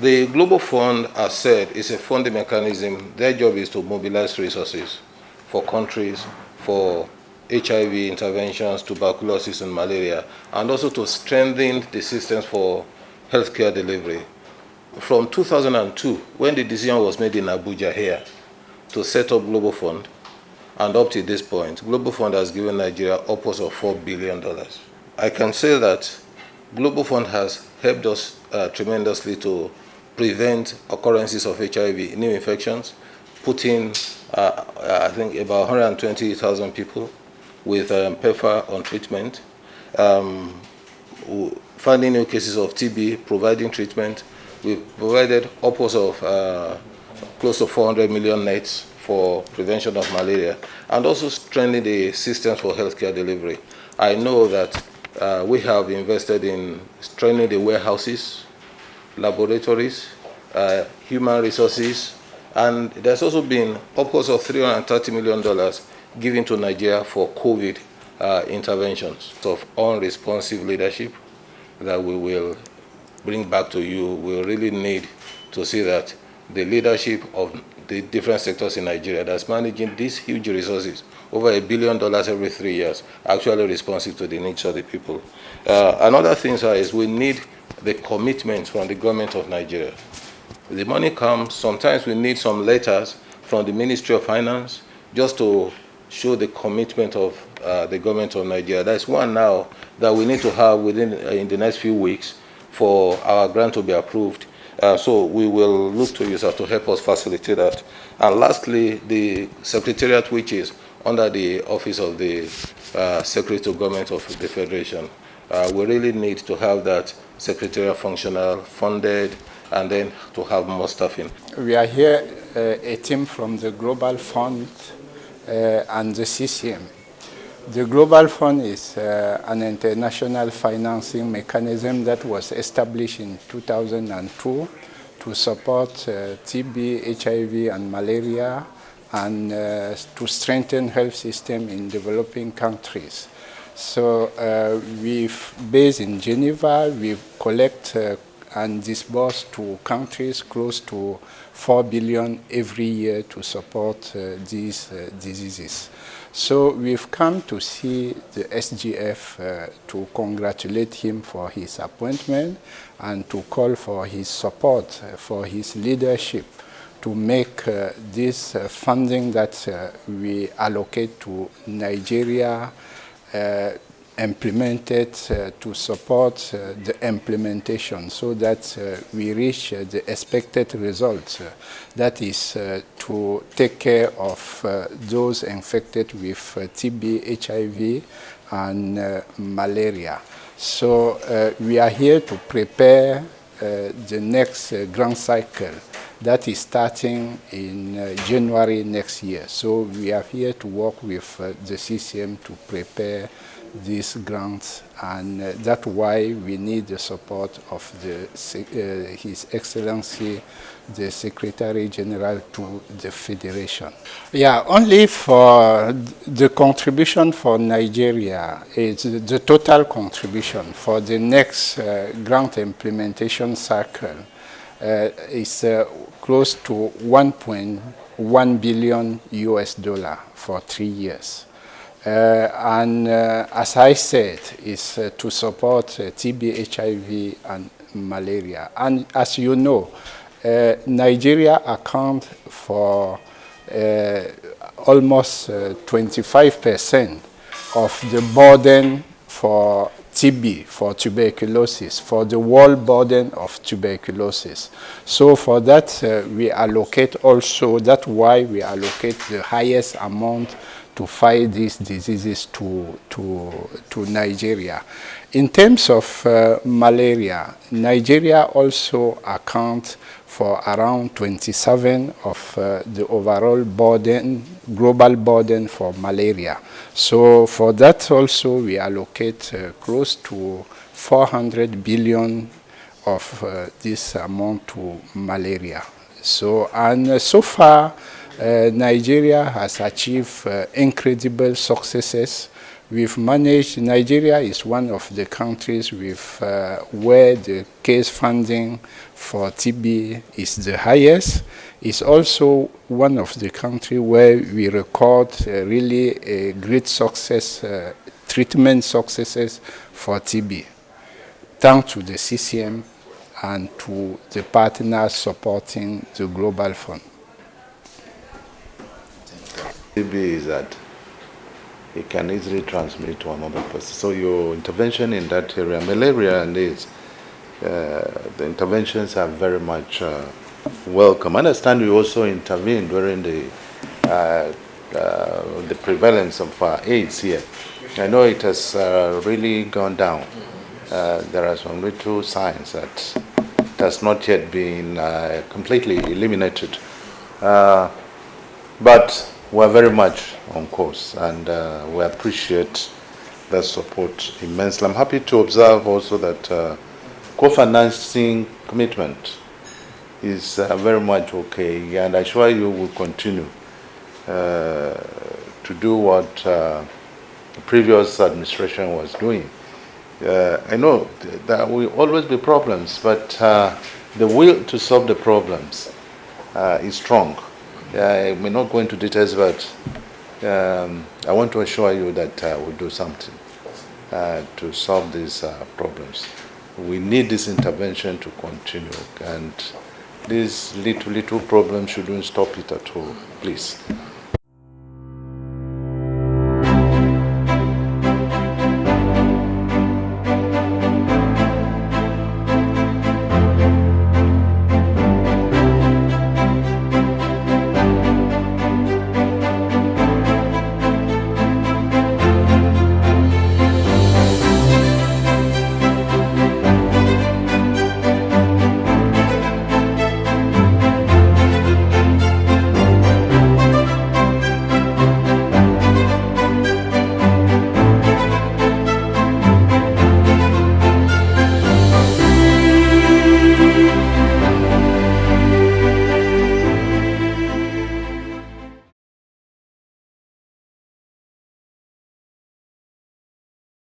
The Global Fund, as said, is a funding mechanism. Their job is to mobilize resources for countries, for HIV interventions, tuberculosis and malaria, and also to strengthen the systems for healthcare delivery. From 2002, when the decision was made in Abuja here to set up Global Fund, and up to this point, Global Fund has given Nigeria upwards of $4 billion. I can say that Global Fund has helped us tremendously to prevent occurrences of HIV, new infections, putting, I think, about 120,000 people with PEPFAR on treatment, finding new cases of TB, providing treatment. We've provided upwards of close to 400 million nets for prevention of malaria, and also strengthening the systems for healthcare delivery. I know that we have invested in strengthening the warehouses, laboratories, human resources, and there's also been upwards of $330 million given to Nigeria for COVID interventions of unresponsive leadership that we will bring back to you. We really need to see that the leadership of the different sectors in Nigeria that's managing these huge resources, over $1 billion every 3 years, actually responsive to the needs of the people. Another thing, sir, is we need the commitment from the government of Nigeria. The money comes, sometimes we need some letters from the Ministry of Finance just to show the commitment of the government of Nigeria. That's one now that we need to have within in the next few weeks for our grant to be approved. So we will look to you, sir, to help us facilitate that. And lastly, the Secretariat, which is under the Office of the Secretary to Government of the Federation. We really need to have that Secretariat functional, funded, and then to have more staffing. We are here, a team from the Global Fund and the CCM. The Global Fund is an international financing mechanism that was established in 2002 to support TB, HIV, and malaria, and to strengthen health system in developing countries. So we've based in Geneva, we collect and disburse to countries close to 4 billion every year to support these diseases. So we've come to see the SGF to congratulate him for his appointment and to call for his support, for his leadership to make this funding that we allocate to Nigeria implemented to support the implementation so that we reach the expected results. That is to take care of those infected with TB, HIV, and malaria. So we are here to prepare the next grant cycle that is starting in January next year. So we are here to work with the CCM to prepare these grants, and that's why we need the support of His Excellency, the Secretary General to the Federation. Yeah, only for the contribution for Nigeria, it's the total contribution for the next grant implementation cycle is close to $1.1 billion for 3 years. And as I said, is to support TB, HIV, and malaria. And as you know, Nigeria accounts for almost 25% of the burden for TB, for tuberculosis, for the world burden of tuberculosis. So for that, we allocate also, that's why we allocate the highest amount to fight these diseases to Nigeria. In terms of malaria, Nigeria also accounts for around 27% of the overall burden, global burden for malaria. So for that also we allocate close to 400 billion of this amount to malaria. So, and so far, Nigeria has achieved incredible successes We've managed, Nigeria is one of the countries with where the case funding for TB is the highest. It's also one of the countries where we record really a great success, treatment successes for TB, thanks to the CCM and to the partners supporting the Global Fund. TB is that it can easily transmit to another person. So your intervention in that area, malaria and AIDS, the interventions are very much welcome. I understand you also intervened during the prevalence of AIDS here. I know it has really gone down. There are some little signs that it has not yet been completely eliminated. But we're very much on course, and we appreciate that support immensely. I'm happy to observe also that co-financing commitment is very much okay, and I assure you will continue to do what the previous administration was doing. I know there will always be problems, but the will to solve the problems is strong. I may not go into details, but I want to assure you that we'll do something to solve these problems. We need this intervention to continue, and these little problems shouldn't stop it at all, please.